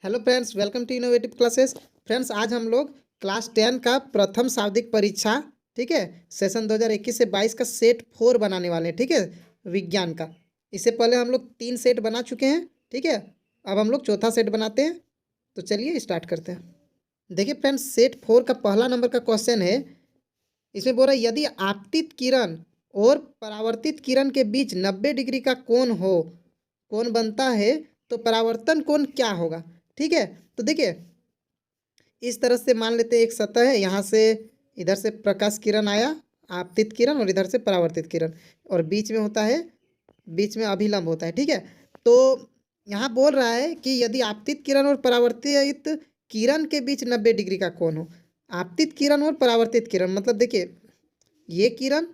Hello friends, welcome to innovative classes. Friends, आज हम लोग क्लास 10 का प्रथम शाब्दिक परीक्षा, ठीक है, सेशन 2021 से 22 का सेट 4 बनाने वाले हैं, ठीक है, विज्ञान का। इससे पहले हम लोग 3 सेट बना चुके हैं, ठीक है। अब हम लोग चौथा सेट बनाते हैं, तो चलिए स्टार्ट करते हैं। देखिए फ्रेंड्स, सेट 4 का पहला नंबर का क्वेश्चन है। इसमें बोल रहा है यदि आपतित किरण और परावर्तित किरण के बीच 90 डिग्री का कोण हो, कोण बनता है, तो परावर्तन कोण क्या होगा। ठीक है, तो देखिए इस तरह से मान लेते हैं एक सतह है, यहाँ से इधर से प्रकाश किरण आया, आपतित किरण, और इधर से परावर्तित किरण, और बीच में होता है, बीच में अभिलंब होता है, ठीक है। तो यहाँ बोल रहा है कि यदि आपतित किरण और परावर्तित किरण के बीच 90 डिग्री का कोण हो। आपतित किरण और परावर्तित किरण मतलब देखिए ये किरण,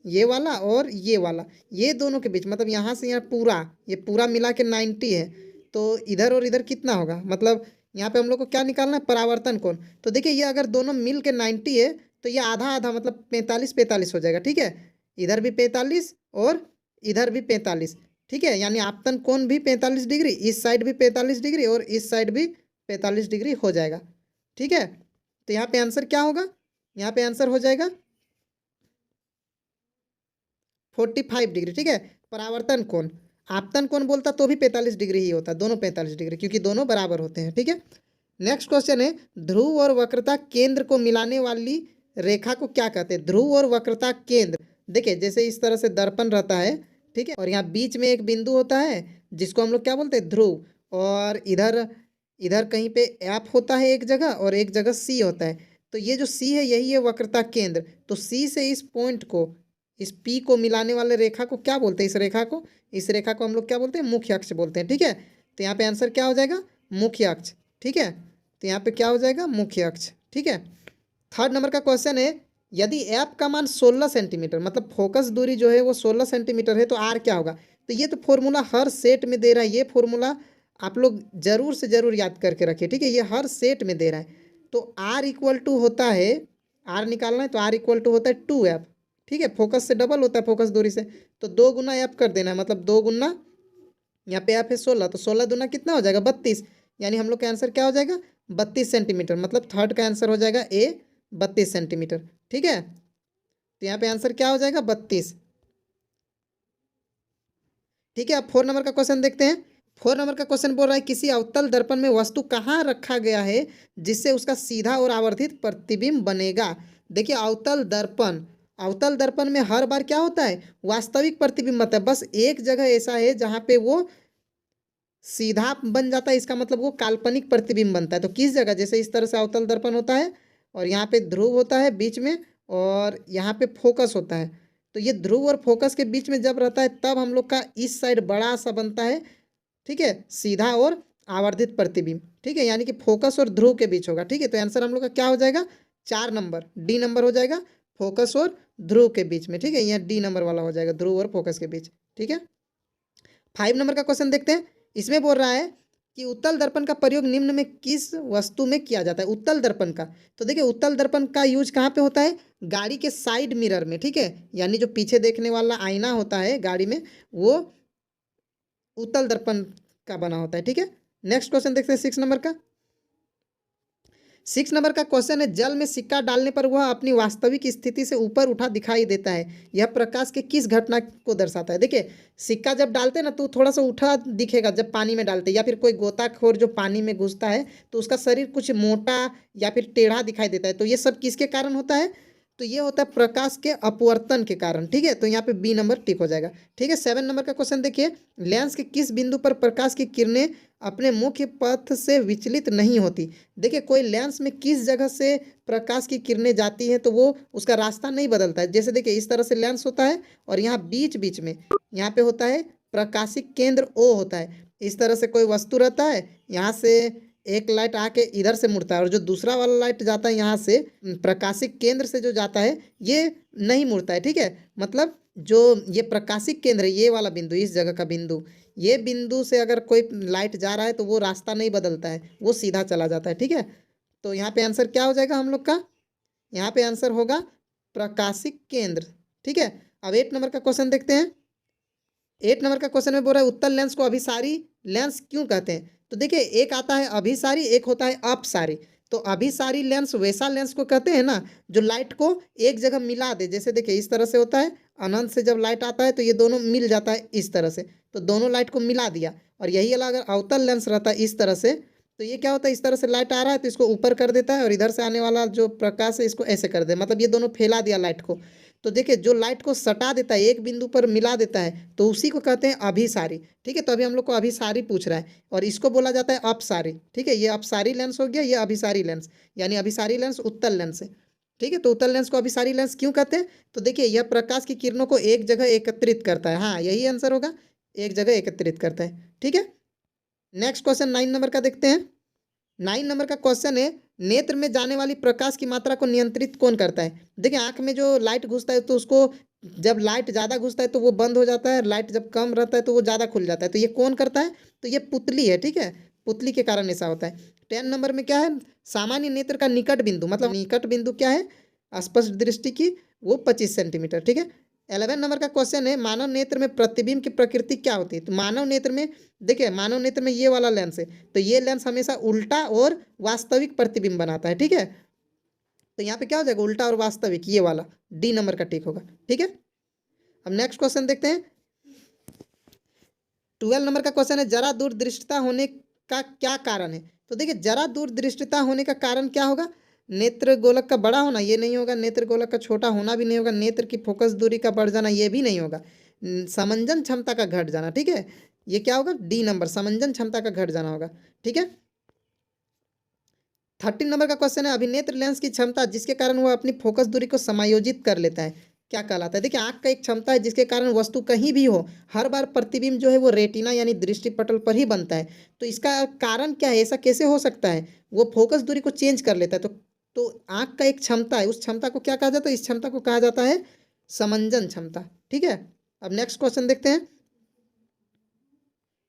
ये वाला और ये वाला, ये दोनों के बीच मतलब यहाँ से यहाँ पूरा, ये पूरा मिला के 90 है। तो इधर और इधर कितना होगा, मतलब यहाँ पे हम लोग को क्या निकालना है, परावर्तन कोण। तो देखिए ये अगर दोनों मिल के 90 है, तो ये आधा आधा मतलब 45 हो जाएगा, ठीक है। इधर भी 45 और इधर भी 45, ठीक है। यानी आपतन कोण भी 45 डिग्री, इस साइड भी 45 डिग्री और इस साइड भी 45 डिग्री हो जाएगा, ठीक है। तो यहाँ पे आंसर क्या होगा, यहाँ पे आंसर हो जाएगा 45 डिग्री, ठीक है। परावर्तन कोण, आपतन कोण बोलता तो भी 45 डिग्री ही होता, दोनों 45 डिग्री, क्योंकि दोनों बराबर होते हैं, ठीक है। नेक्स्ट क्वेश्चन है, ध्रुव और वक्रता केंद्र को मिलाने वाली रेखा को क्या कहते हैं। ध्रुव और वक्रता केंद्र, देखिए जैसे इस तरह से दर्पण रहता है, ठीक है, और यहाँ बीच में एक बिंदु होता है जिसको हम लोग क्या बोलते हैं, ध्रुव। और इधर इधर कहीं पे एफ होता है एक जगह, और एक जगह सी होता है। तो ये जो सी है यही है वक्रता केंद्र। तो सी से इस पॉइंट को, इस पी को मिलाने वाले रेखा को क्या बोलते हैं, इस रेखा को हम लोग क्या बोलते हैं, मुख्य अक्ष बोलते हैं, ठीक है। तो यहाँ पे आंसर क्या हो जाएगा, मुख्य अक्ष, ठीक है। तो यहाँ पे क्या हो जाएगा, मुख्य अक्ष, ठीक है। थर्ड नंबर का क्वेश्चन है, यदि एफ का मान 16 सेंटीमीटर, मतलब फोकस दूरी जो है वो 16 सेंटीमीटर है, तो आर क्या होगा। तो ये तो फॉर्मूला हर सेट में दे रहा है, ये फॉर्मूला आप लोग जरूर से जरूर याद करके रखिए, ठीक है। ये हर सेट में दे रहा है। तो आर इक्वल टू होता है, आर निकालना है तो आर इक्वल टू होता है 2F, ठीक है। फोकस से डबल होता है, फोकस दूरी से, तो 2 गुना एफ कर देना है, मतलब 2 गुना, यहाँ पे एफ है 16, तो 16 दूना कितना हो जाएगा, 32। यानी हम लोग का आंसर क्या हो जाएगा, 32 सेंटीमीटर, मतलब थर्ड का आंसर हो जाएगा ए, 32 सेंटीमीटर, ठीक है। तो यहाँ पे आंसर क्या हो जाएगा, 32, ठीक है। अब 4 नंबर का क्वेश्चन देखते हैं। 4 नंबर का क्वेश्चन बोल रहा है किसी अवतल दर्पण में वस्तु कहाँ रखा गया है जिससे उसका सीधा और आवर्धित प्रतिबिंब बनेगा। देखिए अवतल दर्पण में हर बार क्या होता है, वास्तविक प्रतिबिंब बनता है। बस एक जगह ऐसा है जहाँ पे वो सीधा बन जाता है, इसका मतलब वो काल्पनिक प्रतिबिंब बनता है। तो किस जगह, जैसे इस तरह से अवतल दर्पण होता है और यहाँ पे ध्रुव होता है बीच में, और यहाँ पे फोकस होता है। तो ये ध्रुव और फोकस के बीच में जब रहता है तब हम लोग का इस साइड बड़ा सा बनता है, ठीक है, सीधा और आवर्धित प्रतिबिंब, ठीक है। यानी कि फोकस और ध्रुव के बीच होगा, ठीक है। तो आंसर हम लोग का क्या हो जाएगा, 4 नंबर, डी नंबर हो जाएगा, फोकस और ध्रुव के बीच में, ठीक है। यहाँ डी नंबर वाला हो जाएगा, ध्रुव और फोकस के बीच, ठीक है। 5 नंबर का क्वेश्चन देखते हैं। इसमें बोल रहा है कि उत्तल दर्पण का प्रयोग निम्न में किस वस्तु में किया जाता है, उत्तल दर्पण का। तो देखिए उत्तल दर्पण का यूज कहाँ पे होता है, गाड़ी के साइड मिरर में, ठीक है। यानी जो पीछे देखने वाला आईना होता है गाड़ी में, वो उत्तल दर्पण का बना होता है, ठीक है। नेक्स्ट क्वेश्चन देखते हैं 6 नंबर का। 6 नंबर का क्वेश्चन है, जल में सिक्का डालने पर वह अपनी वास्तविक स्थिति से ऊपर उठा दिखाई देता है, यह प्रकाश के किस घटना को दर्शाता है। देखिए सिक्का जब डालते हैं ना तो थोड़ा सा उठा दिखेगा जब पानी में डालते हैं, या फिर कोई गोताखोर जो पानी में घुसता है तो उसका शरीर कुछ मोटा या फिर टेढ़ा दिखाई देता है। तो ये सब किसके कारण होता है, तो ये होता है प्रकाश के अपवर्तन के कारण, ठीक है। तो यहाँ पे बी नंबर टिक हो जाएगा, ठीक है। 7 नंबर का क्वेश्चन देखिए, लेंस के किस बिंदु पर प्रकाश की किरणें अपने मुख्य पथ से विचलित नहीं होती। देखिए कोई लेंस में किस जगह से प्रकाश की किरणें जाती हैं तो वो उसका रास्ता नहीं बदलता है। जैसे देखिए इस तरह से लेंस होता है और यहाँ बीच बीच में यहाँ पे होता है प्रकाशिक केंद्र ओ होता है। इस तरह से कोई वस्तु रहता है, यहाँ से एक लाइट आके इधर से मुड़ता है, और जो दूसरा वाला लाइट जाता है यहाँ से प्रकाशिक केंद्र से जो जाता है ये नहीं मुड़ता है, ठीक है। मतलब जो ये प्रकाशिक केंद्र है, ये वाला बिंदु, इस जगह का बिंदु, ये बिंदु से अगर कोई लाइट जा रहा है तो वो रास्ता नहीं बदलता है, वो सीधा चला जाता है, ठीक है। तो यहाँ पे आंसर क्या हो जाएगा हम लोग का, यहाँ पे आंसर होगा प्रकाशिक केंद्र, ठीक है। अब 8 नंबर का क्वेश्चन देखते हैं। 8 नंबर का क्वेश्चन में बोल रहा है उत्तल लेंस को अभिसारी लेंस क्यों कहते हैं। तो देखिए एक आता है अभिसारी, एक होता है अपसारी। तो अभिसारी लेंस वैसा लेंस को कहते हैं ना जो लाइट को एक जगह मिला दे। जैसे देखिए इस तरह से होता है, अनंत से जब लाइट आता है तो ये दोनों मिल जाता है इस तरह से, तो दोनों लाइट को मिला दिया। और यही वाला अगर अवतल लेंस रहता है इस तरह से, तो ये क्या होता है, इस तरह से लाइट आ रहा है तो इसको ऊपर कर देता है, और इधर से आने वाला जो प्रकाश है इसको ऐसे कर दे, मतलब ये दोनों फैला दिया लाइट को। तो देखिए जो लाइट को सटा देता है, एक बिंदु पर मिला देता है, तो उसी को कहते हैं अभिसारी। ठीक है, तो अभी हम लोग को अभिसारी पूछ रहा है, और इसको बोला जाता है अपसारी। ठीक है, ये अपसारी लेंस हो गया, ये अभिसारी लेंस। यानी अभिसारी लेंस उत्तल लेंस है। ठीक है, तो उत्तल लेंस को अभिसारी लेंस क्यों कहते हैं? तो देखिए यह प्रकाश की किरणों को एक जगह एकत्रित करता है। हाँ, यही आंसर होगा, एक जगह एकत्रित करता है। ठीक है, नेक्स्ट क्वेश्चन 9 नंबर का देखते हैं। 9 नंबर का क्वेश्चन है, नेत्र में जाने वाली प्रकाश की मात्रा को नियंत्रित कौन करता है? देखिए आंख में जो लाइट घुसता है तो उसको, जब लाइट ज़्यादा घुसता है तो वो बंद हो जाता है, लाइट जब कम रहता है तो वो ज़्यादा खुल जाता है। तो ये कौन करता है? तो ये पुतली है। ठीक है, पुतली के कारण ऐसा होता है। 10 नंबर में क्या है, सामान्य नेत्र का निकट बिंदु, मतलब निकट बिंदु क्या है स्पष्ट दृष्टि की, वो 25 सेंटीमीटर। ठीक है, 11 नंबर का क्वेश्चन है, मानव नेत्र में प्रतिबिंब की प्रकृति क्या होती है? तो मानव नेत्र में, देखिए मानव नेत्र में ये वाला लेंस है, तो ये लेंस हमेशा उल्टा और वास्तविक प्रतिबिंब बनाता है। ठीक है, तो यहाँ पे क्या हो जाएगा, उल्टा और वास्तविक, ये वाला डी नंबर का टिक होगा। ठीक है, अब नेक्स्ट क्वेश्चन देखते हैं। 12 नंबर का क्वेश्चन है, जरा दूरदृष्टिता होने का क्या कारण है? तो देखिए जरा दूरदृष्टिता होने का कारण क्या होगा, नेत्र गोलक का बड़ा होना ये नहीं होगा, नेत्र गोलक का छोटा होना भी नहीं होगा, नेत्र की फोकस दूरी का बढ़ जाना ये भी नहीं होगा, समंजन क्षमता का घट जाना। ठीक है, ये क्या होगा, डी नंबर, समंजन क्षमता का घट जाना होगा। ठीक है, 13 नंबर का क्वेश्चन है, अभिनेत्र लेंस की क्षमता जिसके कारण वह अपनी फोकस दूरी को समायोजित कर लेता है क्या कहलाता है? देखिए आंख का एक क्षमता है जिसके कारण वस्तु कहीं भी हो, हर बार प्रतिबिंब जो है वो रेटिना यानी दृष्टि पटल पर ही बनता है। तो इसका कारण क्या है, ऐसा कैसे हो सकता है? वो फोकस दूरी को चेंज कर लेता है। तो आंख का एक क्षमता है, उस क्षमता को क्या कहा जाता है? इस क्षमता को कहा जाता है समंजन क्षमता। ठीक है, अब नेक्स्ट क्वेश्चन देखते हैं।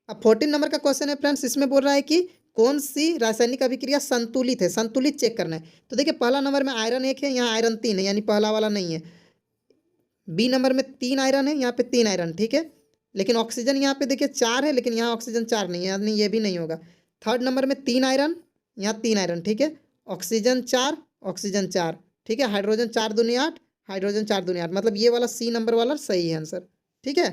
अब 14 नंबर का क्वेश्चन है फ्रेंड्स, इसमें बोल रहा है कि कौन सी रासायनिक अभिक्रिया संतुलित है, संतुलित चेक करना है। तो देखिए पहला नंबर में आयरन 1 है, यहाँ आयरन 3 है, यानी पहला वाला नहीं है। बी नंबर में 3 आयरन है, यहाँ पे 3 आयरन। ठीक है, लेकिन ऑक्सीजन यहाँ पे देखिए 4 है, लेकिन यहाँ ऑक्सीजन 4 नहीं है, यानी ये भी नहीं होगा। थर्ड नंबर में 3 आयरन, यहाँ 3 आयरन। ठीक है, ऑक्सीजन 4, ऑक्सीजन 4। ठीक है, हाइड्रोजन 4 दूनी 8, हाइड्रोजन 4 दूनी 8, मतलब ये वाला सी नंबर वाला सही है आंसर। ठीक है,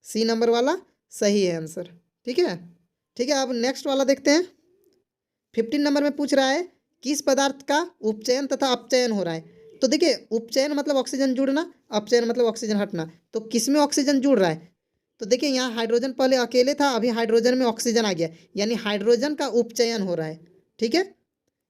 सी नंबर वाला सही है आंसर। ठीक है, ठीक है, अब नेक्स्ट वाला देखते हैं। 15 नंबर में पूछ रहा है, किस पदार्थ का उपचयन तथा अपचयन हो रहा है? तो देखिए उपचयन मतलब ऑक्सीजन जुड़ना, अपचयन मतलब ऑक्सीजन हटना। तो किस में ऑक्सीजन जुड़ रहा है? तो देखिए यहाँ हाइड्रोजन पहले अकेले था, अभी हाइड्रोजन में ऑक्सीजन आ गया, यानी हाइड्रोजन का उपचयन हो रहा है। ठीक है,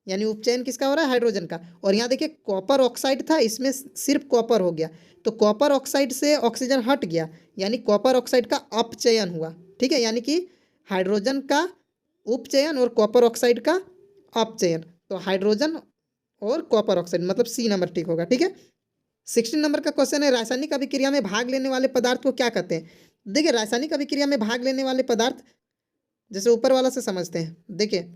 यानी उपचयन किसका हो रहा है? हाइड्रोजन का। और यहाँ देखिए कॉपर ऑक्साइड था, इसमें सिर्फ कॉपर हो गया, तो कॉपर ऑक्साइड से ऑक्सीजन हट गया, यानी कॉपर ऑक्साइड का अपचयन हुआ। ठीक है, यानी कि हाइड्रोजन का उपचयन और कॉपर ऑक्साइड का अपचयन, तो हाइड्रोजन और कॉपर ऑक्साइड, मतलब सी नंबर ठीक होगा। ठीक है, 16 नंबर का क्वेश्चन है, रासायनिक अभिक्रिया में भाग लेने वाले पदार्थ को क्या कहते हैं? देखिए रासायनिक अभिक्रिया में भाग लेने वाले पदार्थ, जैसे ऊपर वाला से समझते हैं। देखिए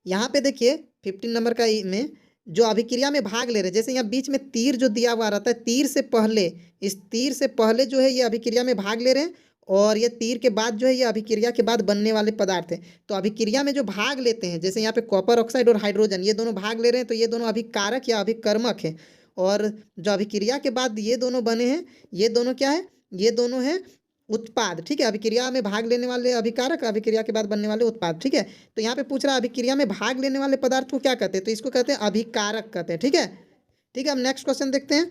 यहाँ पे देखिए 15 नंबर का में जो अभिक्रिया में भाग ले रहे हैं, जैसे यहाँ बीच में तीर जो दिया हुआ रहता है, तीर से पहले, इस तीर से पहले जो है ये अभिक्रिया में भाग ले रहे हैं, और ये तीर के बाद जो है ये अभिक्रिया के बाद बनने वाले पदार्थ हैं। तो अभिक्रिया में जो भाग लेते हैं, जैसे यहाँ पे कॉपर ऑक्साइड और हाइड्रोजन ये दोनों भाग ले रहे हैं, तो ये दोनों अभिकारक या अभिकर्मक है। और जो अभिक्रिया के बाद ये दोनों बने हैं, ये दोनों क्या है? ये दोनों हैं उत्पाद। ठीक है, अभिक्रिया में भाग लेने वाले अभिकारक, अभिक्रिया के बाद बनने वाले उत्पाद। ठीक है, तो यहाँ पे पूछ रहा है अभिक्रिया में भाग लेने वाले पदार्थ को क्या कहते हैं? तो इसको कहते हैं अभिकारक कहते हैं। ठीक है, ठीक है, हम नेक्स्ट क्वेश्चन देखते हैं।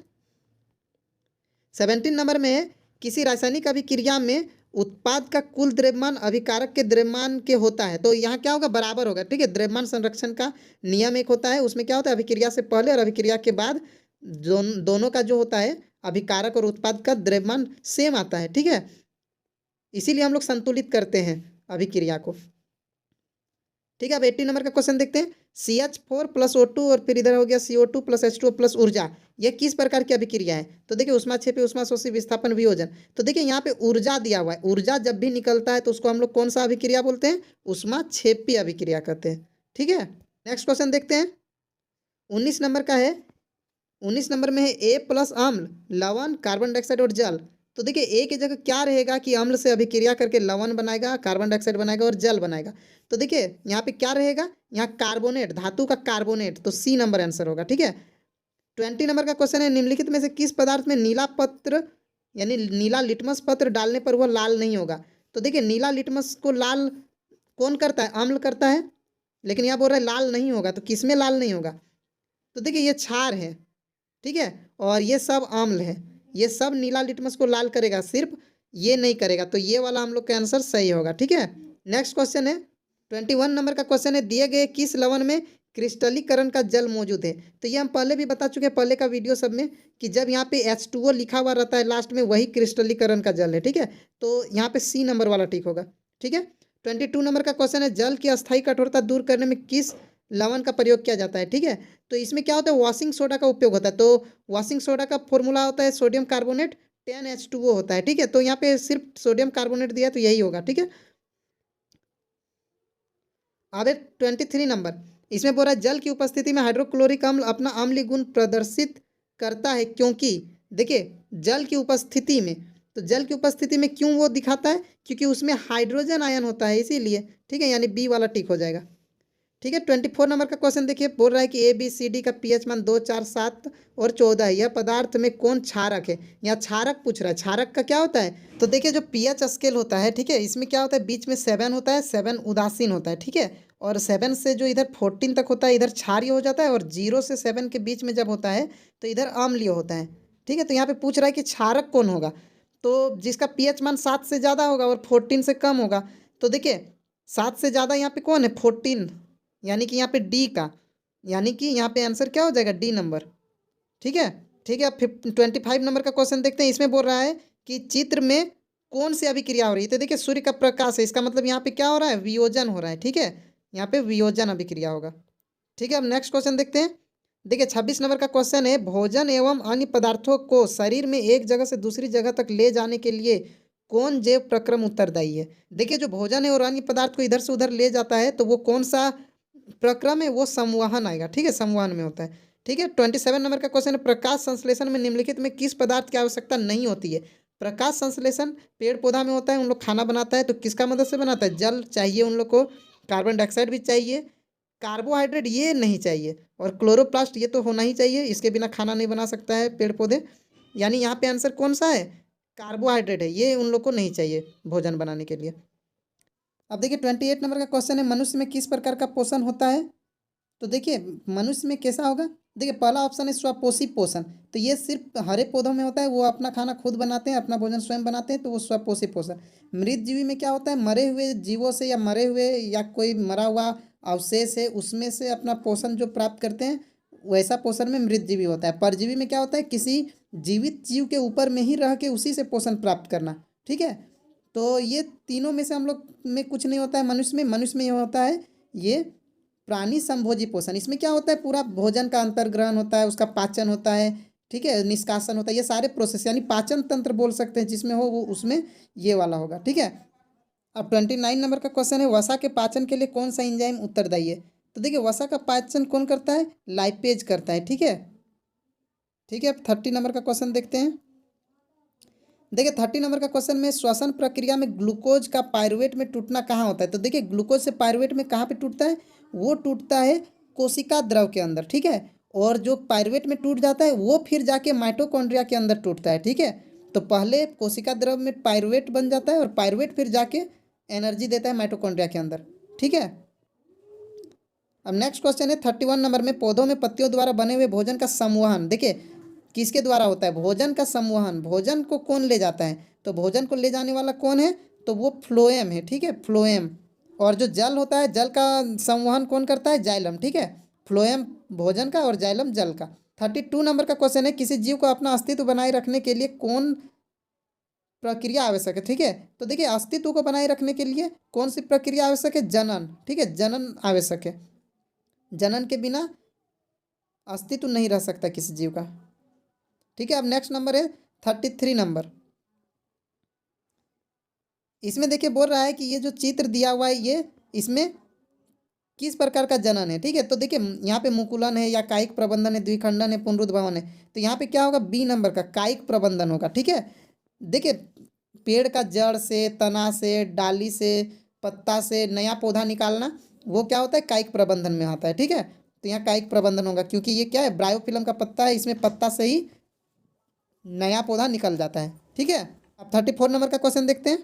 17 नंबर में है, किसी रासायनिक अभिक्रिया में उत्पाद का कुल द्रव्यमान अभिकारक के द्रव्यमान के होता है। तो यहाँ क्या होगा? बराबर होगा। ठीक है, द्रव्यमान संरक्षण का नियम एक होता है, उसमें क्या होता है? अभिक्रिया से पहले और अभिक्रिया के बाद दोनों का जो होता है अभिकारक और उत्पाद का द्रव्यमान सेम आता है। ठीक है, इसीलिए हम लोग संतुलित करते हैं अभिक्रिया को। ठीक है, अब 80 नंबर का क्वेश्चन देखते हैं। CH4 प्लस O2 और फिर इधर हो गया CO2 प्लस H2O प्लस ऊर्जा, यह किस प्रकार की अभिक्रिया है? तो देखिए ऊष्माक्षेपी, ऊष्माशोषी, विस्थापन, वियोजन। तो देखिए यहाँ पे ऊर्जा दिया हुआ है, ऊर्जा जब भी निकलता है तो उसको हम लोग कौन सा अभिक्रिया बोलते हैं? ऊष्माक्षेपी अभिक्रिया कहते हैं। ठीक है, नेक्स्ट क्वेश्चन देखते हैं। 19 नंबर का है, 19 नंबर में है A+ अम्ल, लवण, कार्बन डाइऑक्साइड और जल तो देखिए ए की जगह क्या रहेगा कि अम्ल से अभिक्रिया करके लवण बनाएगा, कार्बन डाइऑक्साइड बनाएगा और जल बनाएगा। तो देखिए यहाँ पे क्या रहेगा, यहाँ कार्बोनेट, धातु का कार्बोनेट, तो सी नंबर आंसर होगा। ठीक है, 20 नंबर का क्वेश्चन है, निम्नलिखित में से किस पदार्थ में नीला पत्र यानी नीला लिटमस पत्र डालने पर वह लाल नहीं होगा। तो देखिए नीला लिटमस को लाल कौन करता है, अम्ल करता है, लेकिन यहाँ बोल रहा है लाल नहीं होगा, तो किस में लाल नहीं होगा। तो देखिए ये क्षार है, ठीक है, और ये सब अम्ल है, ये सब नीला लिटमस को लाल करेगा, सिर्फ ये नहीं करेगा, तो ये वाला हम लोग का आंसर सही होगा। ठीक है, नेक्स्ट क्वेश्चन है 21 नंबर का क्वेश्चन है, दिए गए किस लवण में क्रिस्टलीकरण का जल मौजूद है। तो ये हम पहले भी बता चुके हैं पहले का वीडियो सब में कि जब यहाँ पे H2O लिखा हुआ रहता है लास्ट में, वही क्रिस्टलीकरण का जल है। ठीक है, तो यहाँ पे सी नंबर वाला ठीक होगा। ठीक है, 22 नंबर का क्वेश्चन है, जल की अस्थायी कठोरता दूर करने में किस लवण का प्रयोग किया जाता है। ठीक है, तो इसमें क्या होता है, वॉशिंग सोडा का उपयोग होता है। तो वॉशिंग सोडा का फॉर्मूला होता है सोडियम कार्बोनेट 10H2O होता है। ठीक है, तो यहाँ पे सिर्फ सोडियम कार्बोनेट दिया तो यही होगा। ठीक है, अब 23 नंबर, इसमें बोल रहा है जल की उपस्थिति में हाइड्रोक्लोरिक अम्ल अपना अम्लीय गुण प्रदर्शित करता है, क्योंकि देखिए जल की उपस्थिति में, तो जल की उपस्थिति में क्यों वो दिखाता है, क्योंकि उसमें हाइड्रोजन आयन होता है, इसीलिए। ठीक है, यानी बी वाला टिक हो जाएगा। ठीक है, 24 नंबर का क्वेश्चन देखिए, बोल रहा है कि ABCD का pH मान 2, 4, 7 और 14 है, यह पदार्थ में कौन क्षारक है। यहाँ क्षारक पूछ रहा है, क्षारक का क्या होता है। तो देखिए जो pH स्केल होता है, ठीक है, इसमें क्या होता है, बीच में 7 होता है, 7 उदासीन होता है। ठीक है, और 7 से जो इधर 14 तक होता है, इधर क्षारीय हो जाता है, और 0 से 7 के बीच में जब होता है तो इधर अम्लीय होता है। ठीक है, तो यहाँ पे पूछ रहा है कि क्षारक कौन होगा, तो जिसका pH मान 7 से ज़्यादा होगा और 14 से कम होगा। तो देखिए 7 से ज़्यादा यहाँ पे कौन है, 14, यानी कि यहाँ पे डी का, यानी कि यहाँ पे आंसर क्या हो जाएगा, डी नंबर। ठीक है, ठीक है, अब 25 नंबर का क्वेश्चन देखते हैं, इसमें बोल रहा है कि चित्र में कौन सी अभिक्रिया हो रही है। तो देखिए सूर्य का प्रकाश है, इसका मतलब यहाँ पे क्या हो रहा है, वियोजन हो रहा है। ठीक है, यहाँ पे वियोजन अभिक्रिया होगा। ठीक है, अब नेक्स्ट क्वेश्चन देखते हैं। देखिए 26 नंबर का क्वेश्चन है, भोजन एवं अन्य पदार्थों को शरीर में एक जगह से दूसरी जगह तक ले जाने के लिए कौन जैव प्रक्रम उत्तरदायी है। देखिए जो भोजन है और अन्य पदार्थ को इधर से उधर ले जाता है, तो वो कौन सा प्रक्रम है, वो संवहन आएगा। ठीक है, संवहन में होता है। ठीक है, 27 नंबर का क्वेश्चन है, प्रकाश संश्लेषण में निम्नलिखित में किस पदार्थ की आवश्यकता नहीं होती है। प्रकाश संश्लेषण पेड़ पौधा में होता है, उन लोग खाना बनाता है, तो किसका मदद से बनाता है, जल चाहिए उन लोग को, कार्बन डाइऑक्साइड भी चाहिए, कार्बोहाइड्रेट ये नहीं चाहिए, और क्लोरोप्लास्ट ये तो होना ही चाहिए, इसके बिना खाना नहीं बना सकता है पेड़ पौधे। यानी यहाँ पे आंसर कौन सा है, कार्बोहाइड्रेट है, ये उन लोग को नहीं चाहिए भोजन बनाने के लिए। अब देखिए 28 नंबर का क्वेश्चन है, मनुष्य में किस प्रकार का पोषण होता है। तो देखिए मनुष्य में कैसा होगा, देखिए पहला ऑप्शन है स्वपोषी पोषण, तो ये सिर्फ हरे पौधों में होता है, वो अपना खाना खुद बनाते हैं, अपना भोजन स्वयं बनाते हैं, तो वो स्वपोषी पोषण। मृत जीवी में क्या होता है, मरे हुए जीवों से या मरे हुए या कोई मरा हुआ अवशेष है उसमें से अपना पोषण जो प्राप्त करते हैं, वैसा पोषण में मृत जीवी होता है। परजीवी में क्या होता है, किसी जीवित जीव के ऊपर में ही रह के उसी से पोषण प्राप्त करना। ठीक है, तो ये तीनों में से हम लोग में कुछ नहीं होता है। मनुष्य में ये होता है ये प्राणी संभोजी पोषण, इसमें क्या होता है, पूरा भोजन का अंतर्ग्रहण होता है, उसका पाचन होता है, ठीक है, निष्कासन होता है, ये सारे प्रोसेस यानी पाचन तंत्र बोल सकते हैं जिसमें हो, वो उसमें ये वाला होगा। ठीक है, अब 29 नंबर का क्वेश्चन है, वसा के पाचन के लिए कौन सा एंजाइम उत्तरदायी है। तो देखिए वसा का पाचन कौन करता है, लाइपेज करता है। ठीक है, ठीक है, अब 30 नंबर का क्वेश्चन देखते हैं। देखिए 30 नंबर का क्वेश्चन में, श्वसन प्रक्रिया में ग्लूकोज का पायरुवेट में टूटना कहाँ होता है। तो देखिए ग्लूकोज से पायरुवेट में कहाँ पे टूटता है, वो टूटता है कोशिका द्रव के अंदर। ठीक है, और जो पायरुवेट में टूट जाता है वो फिर जाके माइटोकॉन्ड्रिया के अंदर टूटता है। ठीक है, तो पहले कोशिका द्रव में पायरुवेट बन जाता है, और पायरुवेट फिर जाके एनर्जी देता है माइटोकॉन्ड्रिया के अंदर। ठीक है, अब नेक्स्ट क्वेश्चन है 31 नंबर में, पौधों में पत्तियों द्वारा बने हुए भोजन का संवहन देखिए किसके द्वारा होता है, भोजन का संवहन, भोजन को कौन ले जाता है, तो भोजन को ले जाने वाला कौन है, तो वो फ्लोएम है। ठीक है, फ्लोएम। और जो जल होता है, जल का संवहन कौन करता है, जाइलम। ठीक है, फ्लोएम भोजन का और जाइलम जल का। 32 नंबर का क्वेश्चन है, किसी जीव को अपना अस्तित्व बनाए रखने के लिए कौन प्रक्रिया आवश्यक है। ठीक है, तो देखिए अस्तित्व को बनाए रखने के लिए कौन सी प्रक्रिया आवश्यक है, जनन। ठीक है, जनन आवश्यक है, जनन के बिना अस्तित्व नहीं रह सकता किसी जीव का। ठीक है, अब नेक्स्ट नंबर है 33 नंबर, इसमें देखिए बोल रहा है कि ये जो चित्र दिया हुआ है ये इसमें किस प्रकार का जनन है। ठीक है, तो देखिए यहाँ पे मुकुलन है या कायिक प्रबंधन है, द्विखंडन है, पुनरुद्भवन है, तो यहाँ पे क्या होगा, बी नंबर का कायिक प्रबंधन होगा। ठीक है, देखिए पेड़ का जड़ से, तना से, डाली से, पत्ता से नया पौधा निकालना, वो क्या होता है, कायिक प्रबंधन में आता है। ठीक है, तो यहाँ कायिक प्रबंधन होगा क्योंकि ये क्या है, ब्रायोफिल्म का पत्ता है, इसमें पत्ता से ही नया पौधा निकल जाता है। ठीक है, अब 34 नंबर का क्वेश्चन देखते हैं।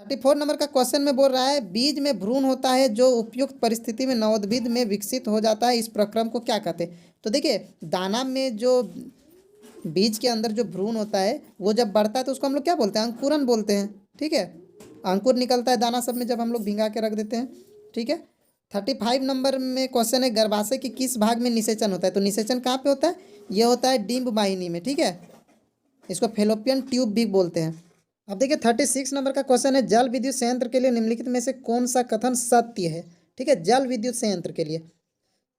34 नंबर का क्वेश्चन में बोल रहा है बीज में भ्रूण होता है जो उपयुक्त परिस्थिति में नवोद्भिद में विकसित हो जाता है, इस प्रक्रम को क्या कहते हैं। तो देखिए दाना में जो बीज के अंदर जो भ्रूण होता है वो जब बढ़ता है तो उसको हम लोग क्या बोलते हैं, अंकुरन बोलते हैं। ठीक है, अंकुर निकलता है दाना सब में जब हम लोग भिंगा के रख देते हैं। ठीक है, 35 नंबर में क्वेश्चन है गर्भाशय के किस भाग में निषेचन होता है। तो निषेचन कहाँ पे होता है, ये होता है डिंब वाहिनी में। ठीक है, इसको फेलोपियन ट्यूब भी बोलते हैं। अब देखिए 36 नंबर का क्वेश्चन है जल विद्युत संयंत्र के लिए निम्नलिखित में से कौन सा कथन सत्य है। ठीक है, जल विद्युत संयंत्र के लिए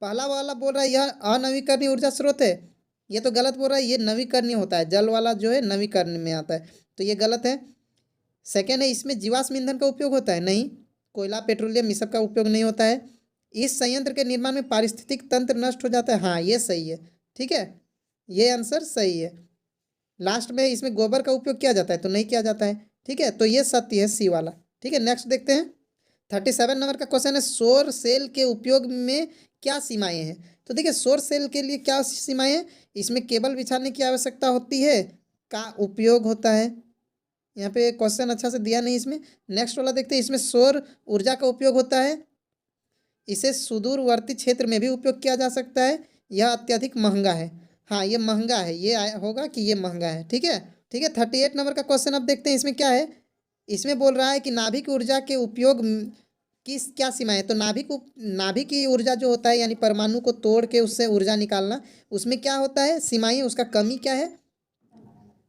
पहला वाला बोल रहा है यह अनवीकरणीय ऊर्जा स्रोत है, ये तो गलत बोल रहा है, ये नवीकरणीय होता है, जल वाला जो है नवीकरण में आता है, तो ये गलत है। सेकेंड है इसमें जीवाश्म ईंधन का उपयोग होता है, नहीं, कोयला पेट्रोलियम इस सब का उपयोग नहीं होता है। इस संयंत्र के निर्माण में पारिस्थितिक तंत्र नष्ट हो जाता है, हाँ ये सही है। ठीक है, ये आंसर सही है। लास्ट में इसमें गोबर का उपयोग किया जाता है, तो नहीं किया जाता है। ठीक है, तो ये सत्य है सी वाला। ठीक है, नेक्स्ट देखते हैं। 37 नंबर का क्वेश्चन है सौर सेल के उपयोग में क्या सीमाएं हैं। तो देखिए सौर सेल के लिए क्या सीमाएं हैं, इसमें केबल बिछाने की आवश्यकता होती है, का उपयोग होता है। यहाँ पे क्वेश्चन अच्छा से दिया नहीं इसमें। नेक्स्ट वाला देखते हैं, इसमें सौर ऊर्जा का उपयोग होता है, इसे सुदूरवर्ती क्षेत्र में भी उपयोग किया जा सकता है, यह अत्यधिक महंगा है। हाँ ये महंगा है, ये होगा कि ये महंगा है। ठीक है, ठीक है। 38 नंबर का क्वेश्चन अब देखते हैं, इसमें क्या है, इसमें बोल रहा है कि नाभिक ऊर्जा के उपयोग की क्या सीमा है। तो नाभिक की ऊर्जा जो होता है यानी परमाणु को तोड़ के उससे ऊर्जा निकालना, उसमें क्या होता है सीमाएं, उसका कमी क्या है।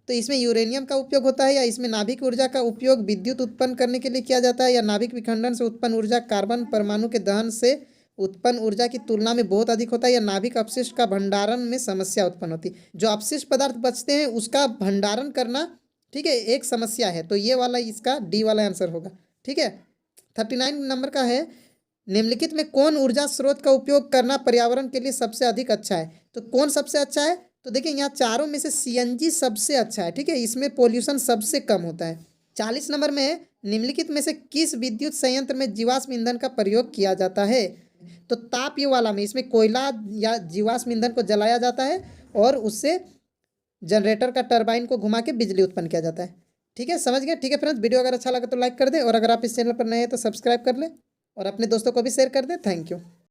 तो इसमें यूरेनियम का उपयोग होता है, या इसमें नाभिक ऊर्जा का उपयोग विद्युत उत्पन्न करने के लिए किया जाता है, या नाभिक विखंडन से उत्पन्न ऊर्जा कार्बन परमाणु के दहन से उत्पन्न ऊर्जा की तुलना में बहुत अधिक होता है, या नाभिक अपशिष्ट का भंडारण में समस्या उत्पन्न होती है। जो अपशिष्ट पदार्थ बचते हैं उसका भंडारण करना, ठीक है, एक समस्या है। तो ये वाला इसका डी वाला आंसर होगा। ठीक है, 39 नंबर का है निम्नलिखित में कौन ऊर्जा स्रोत का उपयोग करना पर्यावरण के लिए सबसे अधिक अच्छा है। तो कौन सबसे अच्छा है, तो देखिए यहाँ चारों में से सीएनजी सबसे अच्छा है। ठीक है, इसमें पोल्यूशन सबसे कम होता है। 40 नंबर में है निम्नलिखित में से किस विद्युत संयंत्र में जीवाश्म ईंधन का प्रयोग किया जाता है। तो ताप युक्त वाला में इसमें कोयला या जीवाश्म ईंधन को जलाया जाता है और उससे जनरेटर का टरबाइन को घुमा के बिजली उत्पन्न किया जाता है। ठीक है, समझ गए। ठीक है फ्रेंड्स, वीडियो अगर अच्छा लगा तो लाइक कर दे, और अगर आप इस चैनल पर नए हैं तो सब्सक्राइब कर ले और अपने दोस्तों को भी शेयर कर दे। Thank you.